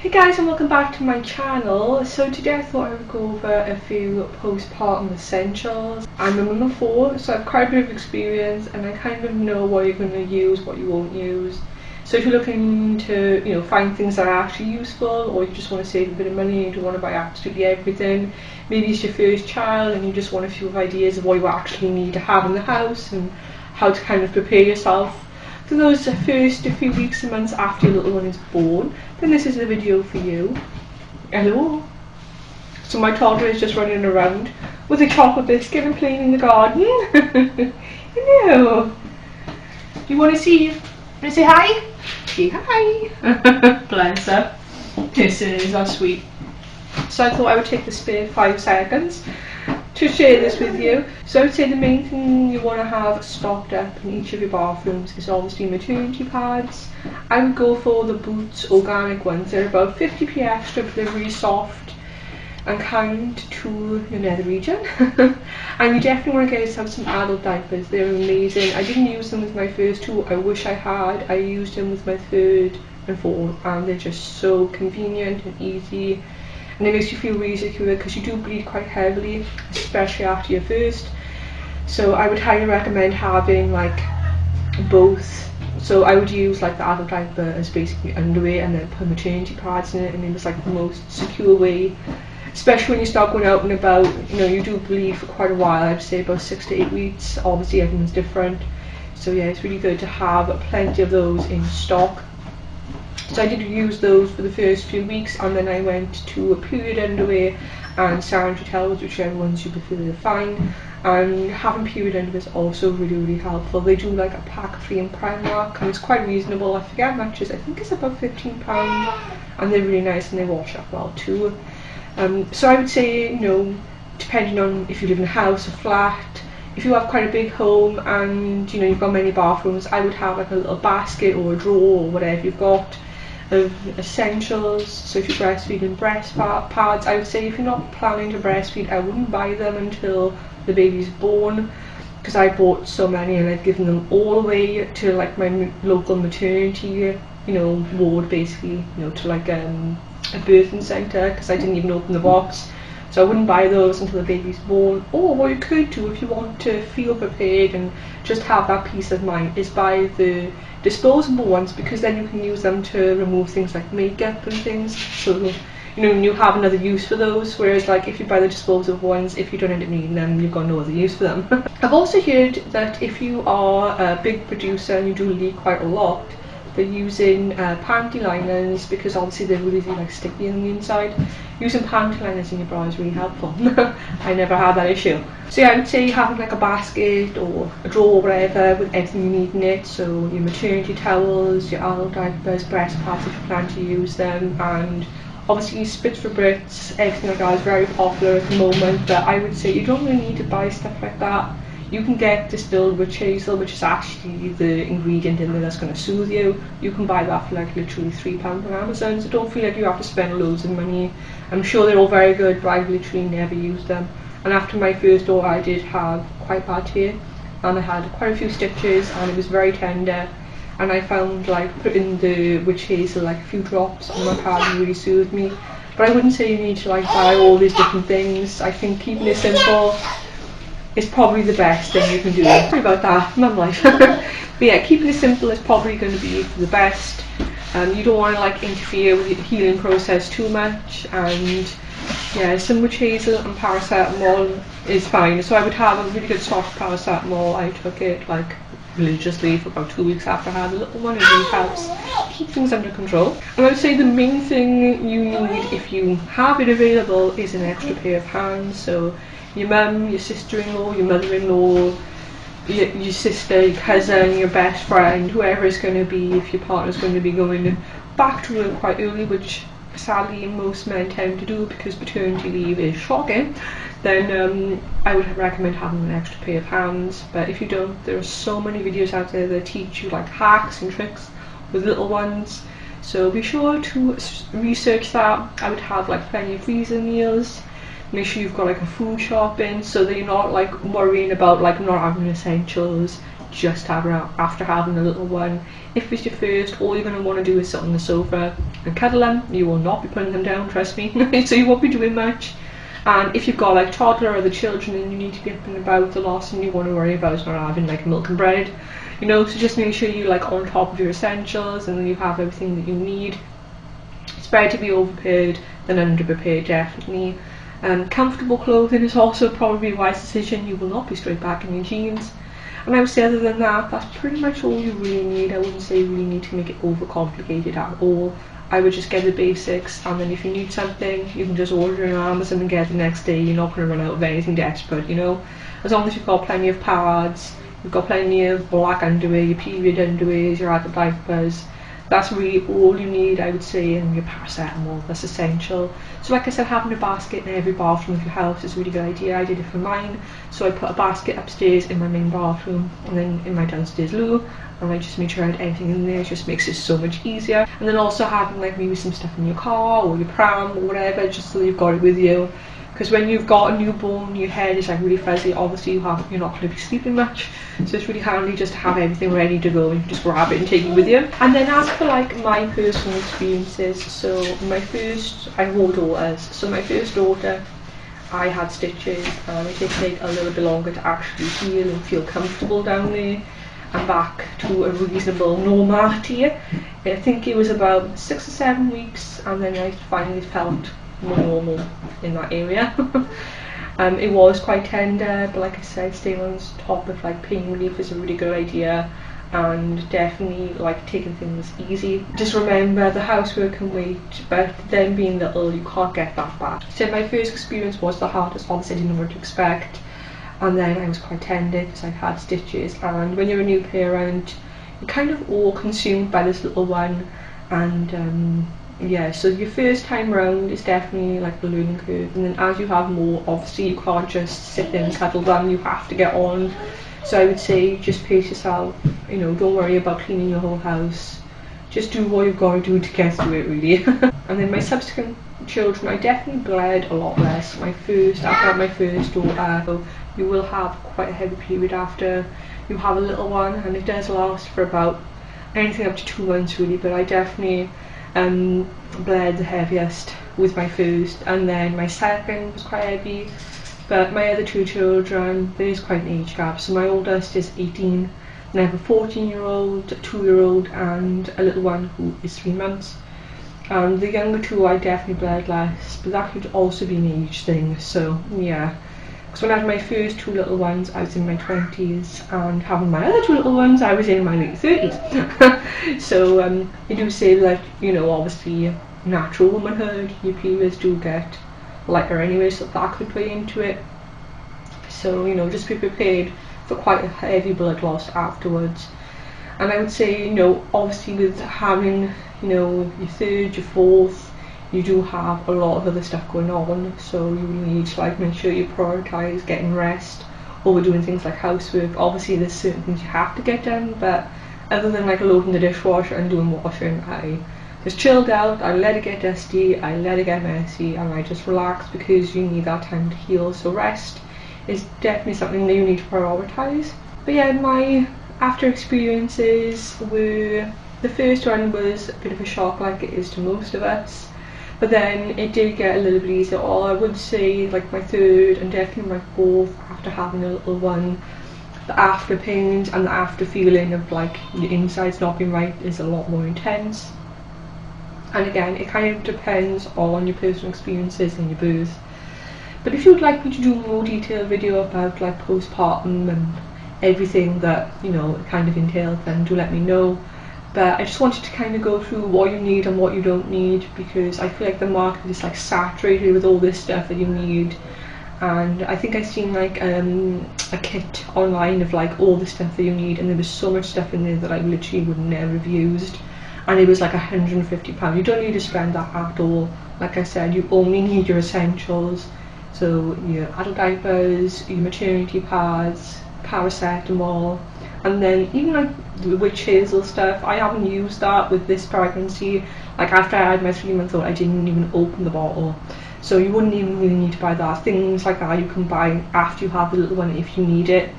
Hey guys, and welcome back to my channel. So today I thought I would go over a few postpartum essentials. I'm a mum of 4, so I've quite a bit of experience and I kind of know what you're going to use, what you won't use. So if you're looking to find things that are actually useful, or you just want to save a bit of money and you don't want to buy absolutely everything, maybe it's your first child and you just want a few ideas of what you actually need to have in the house and how to kind of prepare yourself for those first few weeks and months after your little one is born, then this is the video for you. Hello. So my toddler is just running around with a chocolate biscuit and playing in the garden. Hello. Do you want to see? Want to say hi? Say hi. Bless her. Kisses, that's sweet. So I thought I would take the spare 5 seconds to share this with you. So I would say the main thing you want to have stocked up in each of your bathrooms is obviously maternity pads. I would go for the Boots organic ones. They're about 50p extra, but they're really soft and kind to your nether region. And you definitely want to get yourself some adult diapers. They're amazing. I didn't use them with my first 2. I wish I had. I used them with my 3rd and 4th, and they're just so convenient and easy. And it makes you feel really secure because you do bleed quite heavily, especially after your first. So I would highly recommend having like both. So I would use like the adult diaper as basically underwear and then put maternity pads in it, and it was like the most secure way, especially when you start going out and about. You do bleed for quite a while. I'd say about 6 to 8 weeks. Obviously everyone's different, so yeah, it's really good to have plenty of those in stock. So I did use those for the first few weeks, and then I went to period underwear and sanitary towels, whichever ones you prefer to find. And having period underwear is also really helpful. They do like a pack free in Primark, and it's quite reasonable. I forget how much it is. I think it's about £15, and they're really nice and they wash up well too. So I would say, depending on if you live in a house or flat, if you have quite a big home and you've got many bathrooms, I would have like a little basket or a drawer or whatever you've got of essentials. So if you're breastfeeding, breast pads, I would say if you're not planning to breastfeed, I wouldn't buy them until the baby's born, because I bought so many and I've given them all away to like my local maternity ward, basically, to like a birthing centre, because I didn't even open the box. So I wouldn't buy those until the baby's born. Or what you could do if you want to feel prepared and just have that peace of mind is buy the disposable ones, because then you can use them to remove things like makeup and things. So you have another use for those, whereas like if you buy the disposable ones, if you don't end up needing them, you've got no other use for them. I've also heard that if you are a big producer and you do leak quite a lot, they're using panty liners, because obviously they're really like sticky on the inside. Using panty liners in your bra is really helpful. I never had that issue. So yeah, I would say having like a basket or a drawer or whatever with everything you need in it. So your maternity towels, your adult diapers, breast pads if you plan to use them, and obviously spits for Brits, everything like that is very popular at the moment. But I would say you don't really need to buy stuff like that. You can get distilled witch hazel, which is actually the ingredient in there that's going to soothe you. You can buy that for like literally £3 on Amazon, so don't feel like you have to spend loads of money. I'm sure they're all very good, but I've literally never used them. And after my first daughter, I did have quite bad tear, and I had quite a few stitches, and it was very tender. And I found like putting the witch hazel, like a few drops on my pad, really soothed me. But I wouldn't say you need to like buy all these different things. I think keeping it simple is probably the best thing you can do. Sorry about that, mum life. But yeah, keeping it simple is probably going to be the best. You don't want to like interfere with the healing process too much, and yeah, some witch hazel and paracetamol is fine. So I would have a really good soft paracetamol. I took it like religiously for about 2 weeks after I had a little one. It really helps keep things under control. And I would say the main thing you need, if you have it available, is an extra pair of hands. So your mum, your sister-in-law, your mother-in-law, your sister, your cousin, your best friend, whoever it's going to be. If your partner's going to be going back to work quite early, which sadly most men tend to do because paternity leave is shocking, then I would recommend having an extra pair of hands. But if you don't, there are so many videos out there that teach you like hacks and tricks with little ones, so be sure to research that. I would have like plenty of freezer meals. Make sure you've got like a food shop in, so that you're not like worrying about like not having essentials, just after having a little one. If it's your first, all you're going to want to do is sit on the sofa and cuddle them. You will not be putting them down, trust me. So you won't be doing much. And if you've got like toddler or other children and you need to be up and about, the last thing you want to worry about is not having like milk and bread, you know. So just make sure you like on top of your essentials and then you have everything that you need. It's better to be overprepared than underprepared, definitely. Comfortable clothing is also probably a wise decision. You will not be straight back in your jeans. And I would say other than that, that's pretty much all you really need. I wouldn't say you really need to make it overcomplicated at all. I would just get the basics, and then if you need something, you can just order it on Amazon and get it the next day. You're not going to run out of anything desperate, you know. As long as you've got plenty of pads, you've got plenty of black underwear, your period underwears, your adult diapers. That's really all you need, I would say, and your paracetamol, that's essential. So like I said, having a basket in every bathroom of your house is a really good idea. I did it for mine, so I put a basket upstairs in my main bathroom and then in my downstairs loo, and I just made sure I had everything in there. It just makes it so much easier. And then also having like maybe some stuff in your car or your pram or whatever, just so you've got it with you. Because when you've got a newborn, your head is like really fuzzy. Obviously, you're not going to be sleeping much, so it's really handy just to have everything ready to go. You can just grab it and take it with you. And then as for like my personal experiences, so my first, I have 4 daughters. So my first daughter, I had stitches, and it did take a little bit longer to actually heal and feel comfortable down there and back to a reasonable normality. I think it was about 6 or 7 weeks, and then I finally felt more normal in that area. It was quite tender, but like I said, staying on top of like pain relief is a really good idea, and definitely like taking things easy. Just remember the housework can wait, but then being little you can't get that back. So my first experience was the hardest. Obviously I didn't know what to expect, and then I was quite tender because I had stitches, and when you're a new parent you're kind of all consumed by this little one, and yeah, so your first time round is definitely like the learning curve, and then as you have more, obviously you can't just sit there and cuddle them, you have to get on. So I would say just pace yourself, you know, don't worry about cleaning your whole house, just do what you've got to do to get through it really. And then my subsequent children, I definitely bled a lot less. After I had my first daughter, so you will have quite a heavy period after you have a little one, and it does last for about anything up to 2 months really, but I definitely bled the heaviest with my first, and then my second was quite heavy. But my other 2 children, there is quite an age gap. So my oldest is 18, and I have a 14-year-old, a 2-year-old, and a little one who is 3 months. And the younger 2 I definitely bled less, but that could also be an age thing. So yeah, because when I had my first 2 little ones I was in my 20s, and having my other 2 little ones I was in my late 30s. So they do say that, you know, obviously natural womanhood, your periods do get lighter anyway, so that could play into it. So, you know, just be prepared for quite a heavy blood loss afterwards. And I would say, you know, obviously with having, you know, your 3rd, your 4th, you do have a lot of other stuff going on, so you really need to like make sure you prioritise getting rest over doing things like housework. Obviously there's certain things you have to get done, but other than like loading the dishwasher and doing washing, I just chilled out, I let it get dusty, I let it get messy, and I just relaxed, because you need that time to heal. So rest is definitely something that you need to prioritise. But yeah, my after experiences were, the first one was a bit of a shock like it is to most of us, but then it did get a little bit easier. All I would say, like my 3rd and definitely my 4th, after having a little one, the after pains and the after feeling of like your insides not being right is a lot more intense. And again, it kind of depends on your personal experiences and your birth. But if you would like me to do a more detailed video about like postpartum and everything that, you know, it kind of entails, then do let me know. But I just wanted to kind of go through what you need and what you don't need, because I feel like the market is like saturated with all this stuff that you need. And I think I've seen like a kit online of like all the stuff that you need, and there was so much stuff in there that I literally would never have used, and it was like £150. You don't need to spend that at all. Like I said, you only need your essentials, so your adult diapers, your maternity pads, paracetamol, and then even like the witch hazel stuff. I haven't used that with this pregnancy. Like after I had my 3-month-old, I didn't even open the bottle, so you wouldn't even really need to buy that. Things like that you can buy after you have the little one if you need it.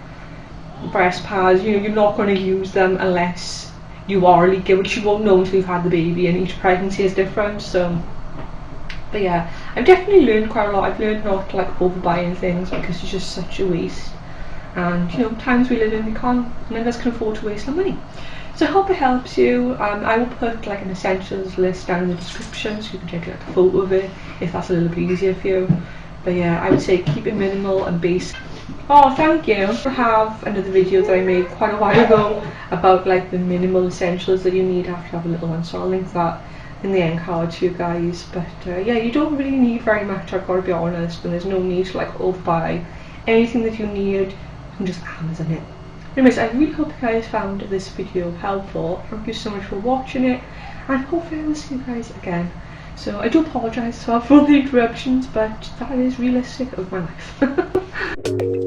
breast pads, you know, you're not going to use them unless you are leaking, which you won't know until you've had the baby, and each pregnancy is different. So, but yeah, I've definitely learned quite a lot. I've learned not to like overbuying things because it's just such a waste. And you know, times we live in, none of us can afford to waste our money. So I hope it helps you. I will put like an essentials list down in the description so you can take like a photo of it if that's a little bit easier for you. But yeah, I would say keep it minimal and basic. Oh, thank you. I have another video that I made quite a while ago about like the minimal essentials that you need after you have a little one, so I'll link that in the end card to you guys. But yeah, you don't really need very much, I've got to be honest, and there's no need to like overbuy. Anything that you need, you can just Amazon it. Anyways, I really hope you guys found this video helpful. Thank you so much for watching it, and hopefully I will see you guys again. So I do apologise as well for all the interruptions, but that is realistic of my life.